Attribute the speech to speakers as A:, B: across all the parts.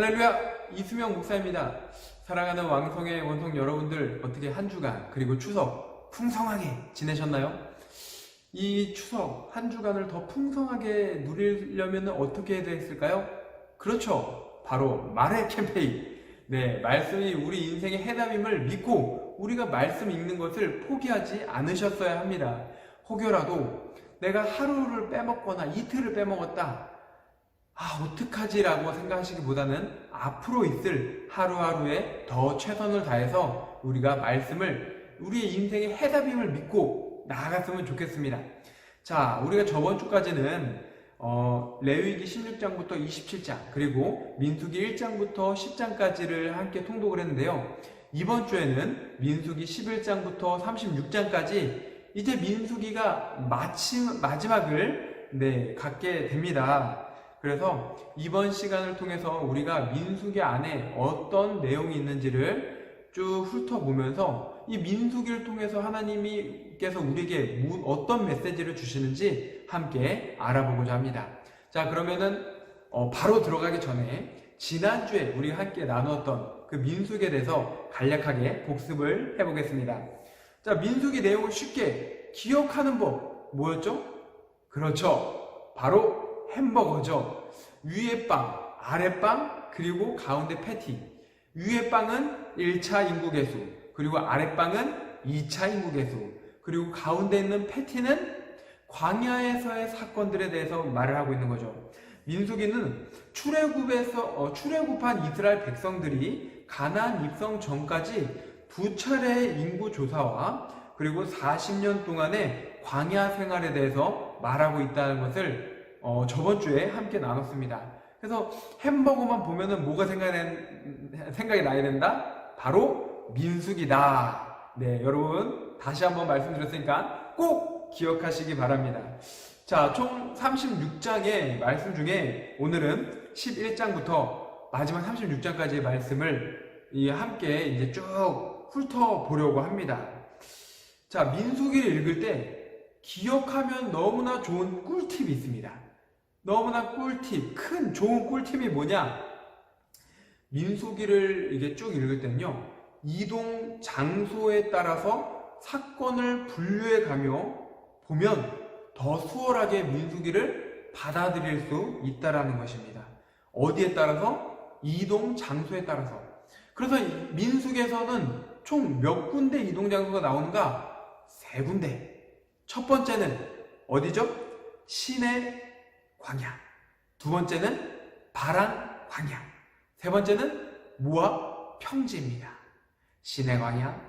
A: 할렐루야! 이수명 목사입니다. 사랑하는 왕성의 원성 여러분들, 어떻게 한 주간 그리고 추석 풍성하게 지내셨나요? 이 추석 한 주간을 더 풍성하게 누리려면 어떻게 해야 됐을까요? 그렇죠, 바로 말의 캠페인. 네, 말씀이 우리 인생의 해답임을 믿고 우리가 말씀 읽는 것을 포기하지 않으셨어야 합니다. 혹여라도 내가 하루를 빼먹거나 이틀을 빼먹었다, 어떡하지? 라고 생각하시기보다는 앞으로 있을 하루하루에 더 최선을 다해서 우리가 말씀을 우리의 인생의 해답임을 믿고 나아갔으면 좋겠습니다. 자, 우리가 저번 주까지는 레위기 16장부터 27장 그리고 민수기 1장부터 10장까지를 함께 통독을 했는데요. 이번 주에는 민수기 11장부터 36장까지 이제 민수기가 마지막을 갖게 됩니다. 그래서 이번 시간을 통해서 우리가 민수기 안에 어떤 내용이 있는지를 쭉 훑어보면서 이 민수기를 통해서 하나님께서 우리에게 어떤 메시지를 주시는지 함께 알아보고자 합니다. 자, 그러면은 바로 들어가기 전에 지난주에 우리가 함께 나누었던 그 민수기에 대해서 간략하게 복습을 해보겠습니다. 자, 민수기 내용을 쉽게 기억하는 법 뭐였죠? 그렇죠, 바로 햄버거죠. 위에 빵, 아래 빵, 그리고 가운데 패티. 위에 빵은 1차 인구 개수, 그리고 아래 빵은 2차 인구 개수, 그리고 가운데 있는 패티는 광야에서의 사건들에 대해서 말을 하고 있는 거죠. 민수기는 출애굽한 이스라엘 백성들이 가나안 입성 전까지 두 차례의 인구 조사와 그리고 40년 동안의 광야 생활에 대해서 말하고 있다는 것을 저번 주에 함께 나눴습니다. 그래서 햄버거만 보면은 뭐가 생각이 나야 된다? 바로 민수기다. 네, 여러분 다시 한번 말씀드렸으니까 꼭 기억하시기 바랍니다. 자, 총 36장의 말씀 중에 오늘은 11장부터 마지막 36장까지의 말씀을 함께 이제 쭉 훑어보려고 합니다. 자, 민수기를 읽을 때 기억하면 너무나 좋은 꿀팁이 있습니다. 너무나 꿀팁, 좋은 꿀팁이 뭐냐? 민수기를 이게 쭉 읽을 때는요, 이동 장소에 따라서 사건을 분류해 가며 보면 더 수월하게 민수기를 받아들일 수 있다라는 것입니다. 어디에 따라서? 이동 장소에 따라서. 그래서 민수기에서는 총 몇 군데 이동 장소가 나오는가? 3군데. 첫 번째는 어디죠? 시내 광야. 두 번째는 바란 광야. 세 번째는 모압 평지입니다. 시내 광야,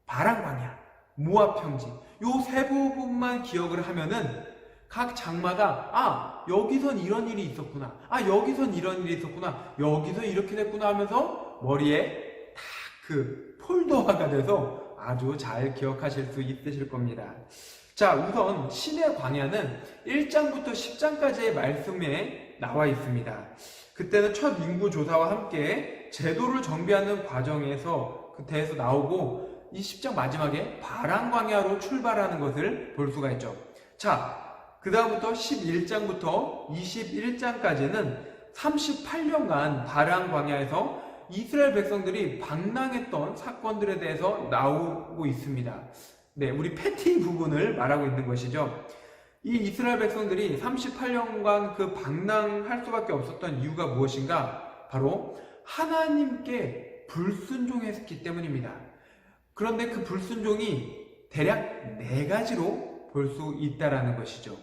A: 바란 광야, 모압 평지. 요 세 부분만 기억을 하면은 각 장마다 여기선 이런 일이 있었구나, 여기선 이런 일이 있었구나, 여기서 이렇게 됐구나 하면서 머리에 딱 그 폴더화가 돼서 아주 잘 기억하실 수 있으실 겁니다. 자, 우선 시내 광야는 1장부터 10장까지의 말씀에 나와 있습니다. 그때는 첫 인구 조사와 함께 제도를 정비하는 과정에서 그때에서 나오고 이 10장 마지막에 바란 광야로 출발하는 것을 볼 수가 있죠. 자, 그 다음부터 11장부터 21장까지는 38년간 바란 광야에서 이스라엘 백성들이 방랑했던 사건들에 대해서 나오고 있습니다. 네, 우리 패티 부분을 말하고 있는 것이죠. 이 이스라엘 백성들이 38년간 그 방랑할 수밖에 없었던 이유가 무엇인가? 바로 하나님께 불순종했기 때문입니다. 그런데 그 불순종이 대략 4가지로 볼 수 있다라는 것이죠.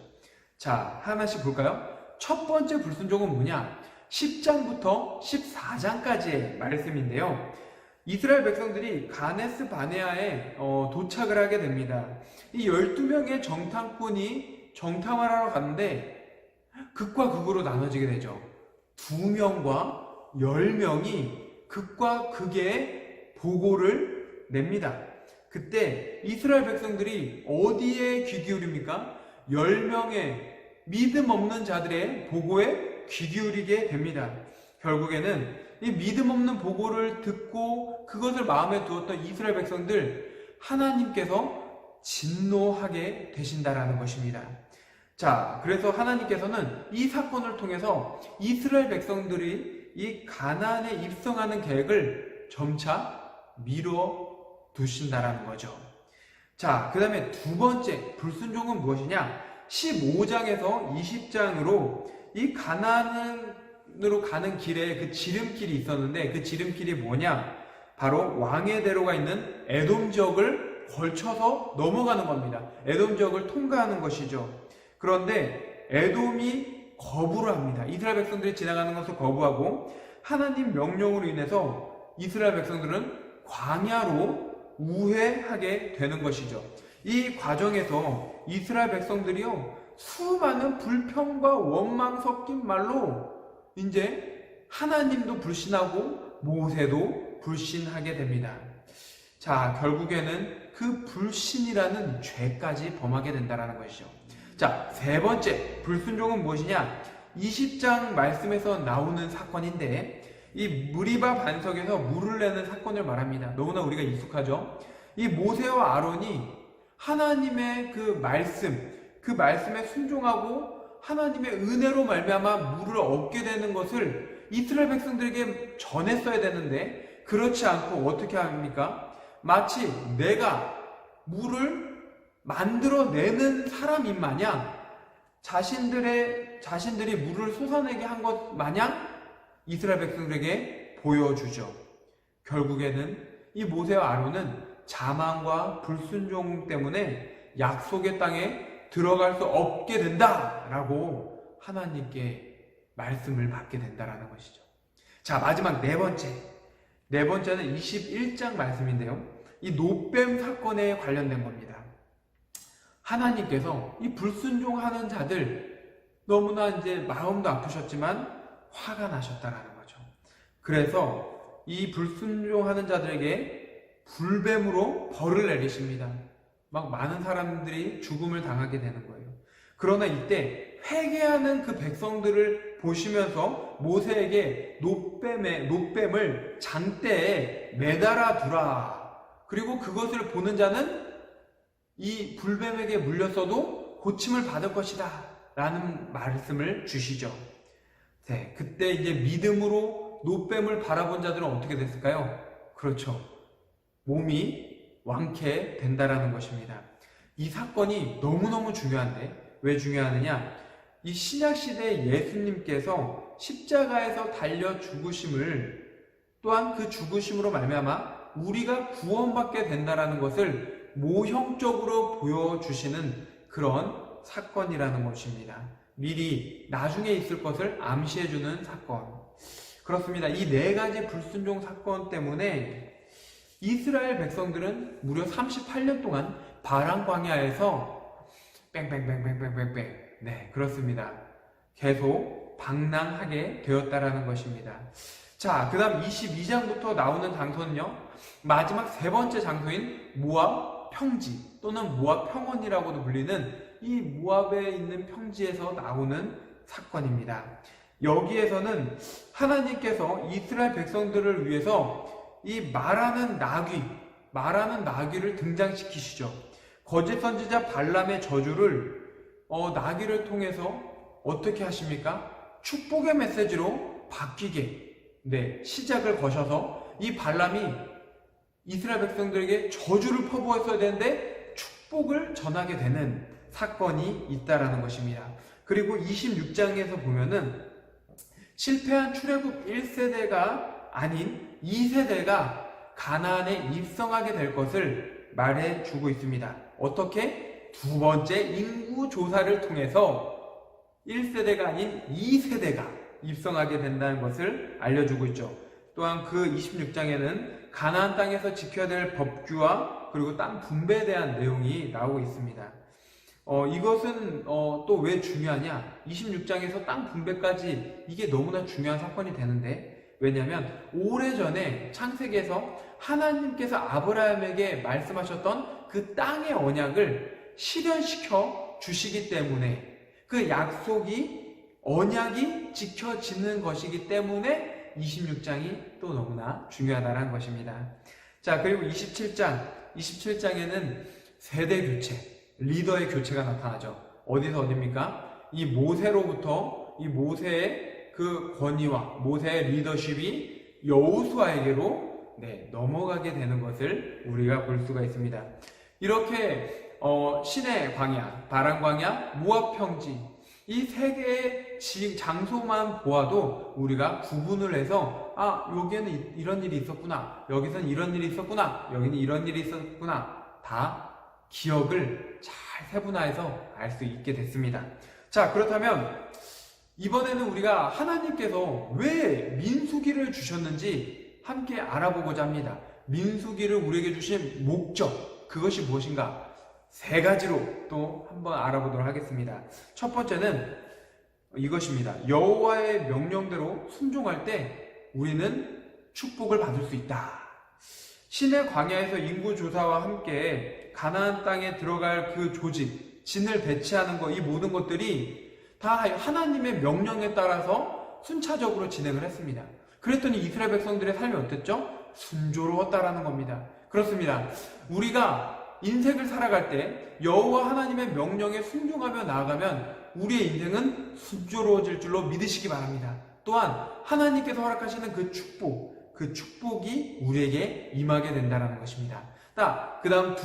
A: 자, 하나씩 볼까요? 첫 번째 불순종은 뭐냐? 10장부터 14장까지의 말씀인데요. 이스라엘 백성들이 가데스 바네아에 도착을 하게 됩니다. 이 12명의 정탐꾼이 정탐을 하러 갔는데 극과 극으로 나눠지게 되죠. 2명과 10명이 극과 극의 보고를 냅니다. 그때 이스라엘 백성들이 어디에 귀 기울입니까? 10명의 믿음 없는 자들의 보고에 귀 기울이게 됩니다. 결국에는 이 믿음 없는 보고를 듣고 그것을 마음에 두었던 이스라엘 백성들, 하나님께서 진노하게 되신다라는 것입니다. 자, 그래서 하나님께서는 이 사건을 통해서 이스라엘 백성들이 이 가나안에 입성하는 계획을 점차 미뤄 두신다라는 거죠. 자, 그 다음에 두 번째 불순종은 무엇이냐? 15장에서 20장으로 이 가나안으로 가는 길에 그 지름길이 있었는데, 그 지름길이 뭐냐? 바로 왕의 대로가 있는 에돔 지역을 걸쳐서 넘어가는 겁니다. 에돔 지역을 통과하는 것이죠. 그런데 에돔이 거부를 합니다. 이스라엘 백성들이 지나가는 것을 거부하고 하나님 명령으로 인해서 이스라엘 백성들은 광야로 우회하게 되는 것이죠. 이 과정에서 이스라엘 백성들이요, 수많은 불평과 원망 섞인 말로 이제 하나님도 불신하고 모세도 불신하게 됩니다. 자, 결국에는 그 불신이라는 죄까지 범하게 된다는 것이죠. 자, 세 번째 불순종은 무엇이냐? 20장 말씀에서 나오는 사건인데, 이 무리바 반석에서 물을 내는 사건을 말합니다. 너무나 우리가 익숙하죠? 이 모세와 아론이 하나님의 그 말씀에 순종하고 하나님의 은혜로 말미암아 물을 얻게 되는 것을 이스라엘 백성들에게 전했어야 되는데, 그렇지 않고 어떻게 합니까? 마치 내가 물을 만들어내는 사람인 마냥 자신들이 물을 솟아내게 한 것 마냥 이스라엘 백성들에게 보여주죠. 결국에는 이 모세와 아론은 자만과 불순종 때문에 약속의 땅에 들어갈 수 없게 된다라고 하나님께 말씀을 받게 된다라는 것이죠. 자, 마지막 네 번째는 21장 말씀인데요. 이 놋뱀 사건에 관련된 겁니다. 하나님께서 이 불순종하는 자들 너무나 이제 마음도 아프셨지만 화가 나셨다라는 거죠. 그래서 이 불순종하는 자들에게 불뱀으로 벌을 내리십니다. 막 많은 사람들이 죽음을 당하게 되는 거예요. 그러나 이때 회개하는 그 백성들을 보시면서 모세에게 놋뱀을 장대에 매달아 두라. 그리고 그것을 보는 자는 이 불뱀에게 물렸어도 고침을 받을 것이다 라는 말씀을 주시죠. 네, 그때 이제 믿음으로 놋뱀을 바라본 자들은 어떻게 됐을까요? 그렇죠. 몸이 완쾌된다라는 것입니다. 이 사건이 너무너무 중요한데 왜 중요하느냐? 이 신약시대 예수님께서 십자가에서 달려 죽으심을, 또한 그 죽으심으로 말미암아 우리가 구원받게 된다라는 것을 모형적으로 보여주시는 그런 사건이라는 것입니다. 미리 나중에 있을 것을 암시해주는 사건. 그렇습니다. 이 네 가지 불순종 사건 때문에 이스라엘 백성들은 무려 38년 동안 바람 광야에서 뺑뺑뺑뺑뺑뺑뺑, 네, 그렇습니다. 계속 방랑하게 되었다라는 것입니다. 자, 그 다음 22장부터 나오는 장소는요, 마지막 세 번째 장소인 모압 평지 또는 모압 평원이라고도 불리는 이 모압에 있는 평지에서 나오는 사건입니다. 여기에서는 하나님께서 이스라엘 백성들을 위해서 이 말하는 나귀를 등장시키시죠. 거짓 선지자 발람의 저주를 나귀를 통해서 어떻게 하십니까? 축복의 메시지로 바뀌게, 네, 시작을 거셔서 이 발람이 이스라엘 백성들에게 저주를 퍼부었어야 되는데 축복을 전하게 되는 사건이 있다라는 것입니다. 그리고 26장에서 보면은 실패한 출애굽 1세대가 아닌 2세대가 가나안에 입성하게 될 것을 말해주고 있습니다. 어떻게? 두 번째 인구 조사를 통해서 1세대가 아닌 2세대가 입성하게 된다는 것을 알려주고 있죠. 또한 그 26장에는 가나안 땅에서 지켜야 될 법규와 그리고 땅 분배에 대한 내용이 나오고 있습니다. 이것은 또 왜 중요하냐? 26장에서 땅 분배까지 이게 너무나 중요한 사건이 되는데, 왜냐하면 오래전에 창세기에서 하나님께서 아브라함에게 말씀하셨던 그 땅의 언약을 실현시켜 주시기 때문에, 그 언약이 지켜지는 것이기 때문에 26장이 또 너무나 중요하다는 것입니다. 자, 그리고 27장에는 세대 교체, 리더의 교체가 나타나죠. 어디서 어디입니까? 이 모세의 그 권위와 모세의 리더십이 여호수아에게로 넘어가게 되는 것을 우리가 볼 수가 있습니다. 이렇게 시내 광야, 바란 광야, 모압 평지 이 세 개의 장소만 보아도 우리가 구분을 해서 여기에는 이런 일이 있었구나, 여기서는 이런 일이 있었구나, 여기는 이런 일이 있었구나 다 기억을 잘 세분화해서 알 수 있게 됐습니다. 자, 그렇다면 이번에는 우리가 하나님께서 왜 민수기를 주셨는지 함께 알아보고자 합니다. 민수기를 우리에게 주신 목적, 그것이 무엇인가? 세 가지로 또 한번 알아보도록 하겠습니다. 첫 번째는 이것입니다. 여호와의 명령대로 순종할 때 우리는 축복을 받을 수 있다. 신의 광야에서 인구조사와 함께 가나안 땅에 들어갈 그 조직, 진을 배치하는 것, 이 모든 것들이 다 하나님의 명령에 따라서 순차적으로 진행을 했습니다. 그랬더니 이스라엘 백성들의 삶이 어땠죠? 순조로웠다라는 겁니다. 그렇습니다. 우리가 인생을 살아갈 때 여호와 하나님의 명령에 순종하며 나아가면 우리의 인생은 순조로워질 줄로 믿으시기 바랍니다. 또한 하나님께서 허락하시는 그 축복이 우리에게 임하게 된다는 것입니다. 그 다음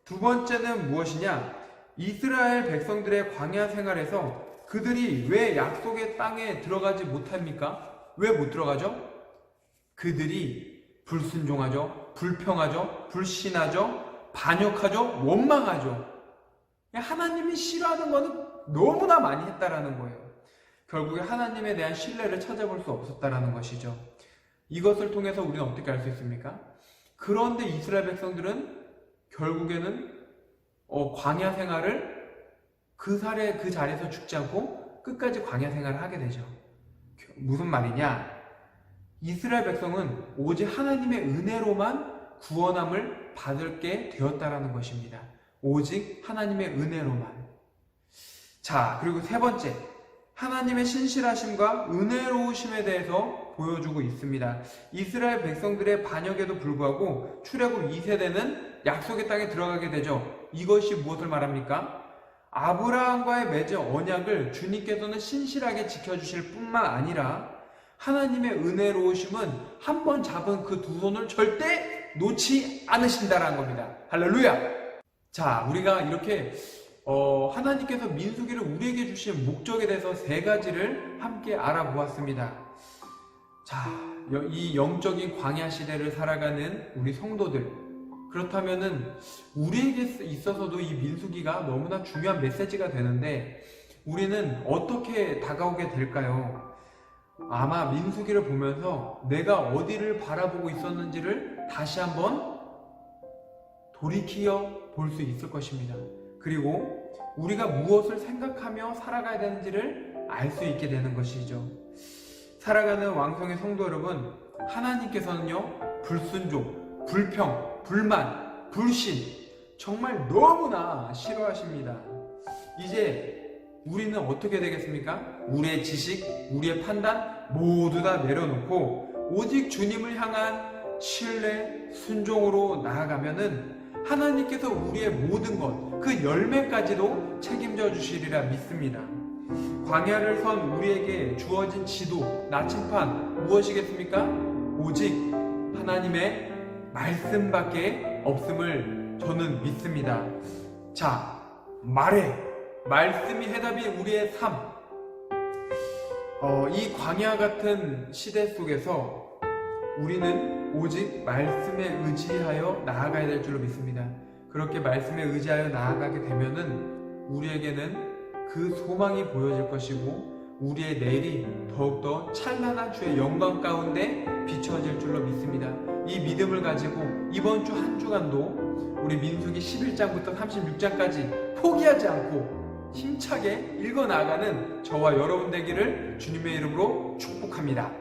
A: 두 번째는 무엇이냐? 이스라엘 백성들의 광야 생활에서 그들이 왜 약속의 땅에 들어가지 못합니까? 왜 못 들어가죠? 그들이 불순종하죠, 불평하죠, 불신하죠, 반역하죠, 원망하죠. 하나님이 싫어하는 거는 너무나 많이 했다라는 거예요. 결국에 하나님에 대한 신뢰를 찾아볼 수 없었다라는 것이죠. 이것을 통해서 우리는 어떻게 알 수 있습니까? 그런데 이스라엘 백성들은 결국에는 광야 생활을 그 자리에서 죽지 않고 끝까지 광야 생활을 하게 되죠. 무슨 말이냐? 이스라엘 백성은 오직 하나님의 은혜로만 구원함을 받게 되었다라는 것입니다. 오직 하나님의 은혜로만. 자, 그리고 세 번째, 하나님의 신실하심과 은혜로우심에 대해서 보여주고 있습니다. 이스라엘 백성들의 반역에도 불구하고 출애굽 2세대는 약속의 땅에 들어가게 되죠. 이것이 무엇을 말합니까? 아브라함과의 맺은 언약을 주님께서는 신실하게 지켜주실 뿐만 아니라 하나님의 은혜로우심은 한 번 잡은 그 두 손을 절대 놓지 않으신다라는 겁니다. 할렐루야! 자, 우리가 이렇게 하나님께서 민수기를 우리에게 주신 목적에 대해서 세 가지를 함께 알아보았습니다. 자, 이 영적인 광야 시대를 살아가는 우리 성도들, 그렇다면은 우리에게 있어서도 이 민수기가 너무나 중요한 메시지가 되는데 우리는 어떻게 다가오게 될까요? 아마 민수기를 보면서 내가 어디를 바라보고 있었는지를 다시 한번 돌이켜 볼 수 있을 것입니다. 그리고 우리가 무엇을 생각하며 살아가야 되는지를 알 수 있게 되는 것이죠. 살아가는 왕성의 성도 여러분, 하나님께서는요, 불순종, 불평, 불만, 불신 정말 너무나 싫어하십니다. 이제 우리는 어떻게 되겠습니까? 우리의 지식, 우리의 판단 모두 다 내려놓고 오직 주님을 향한 신뢰, 순종으로 나아가면은 하나님께서 우리의 모든 것, 그 열매까지도 책임져 주시리라 믿습니다. 광야를 선 우리에게 주어진 지도, 나침판 무엇이겠습니까? 오직 하나님의 말씀밖에 없음을 저는 믿습니다. 자, 말씀이 해답인 우리의 삶. 이 광야 같은 시대 속에서 우리는 오직 말씀에 의지하여 나아가야 될 줄로 믿습니다. 그렇게 말씀에 의지하여 나아가게 되면은 우리에게는 그 소망이 보여질 것이고 우리의 내일이 더욱더 찬란한 주의 영광 가운데 비춰질 줄로 믿습니다. 이 믿음을 가지고 이번 주 한 주간도 우리 민수기 11장부터 36장까지 포기하지 않고 힘차게 읽어나가는 저와 여러분 되기를 주님의 이름으로 축복합니다.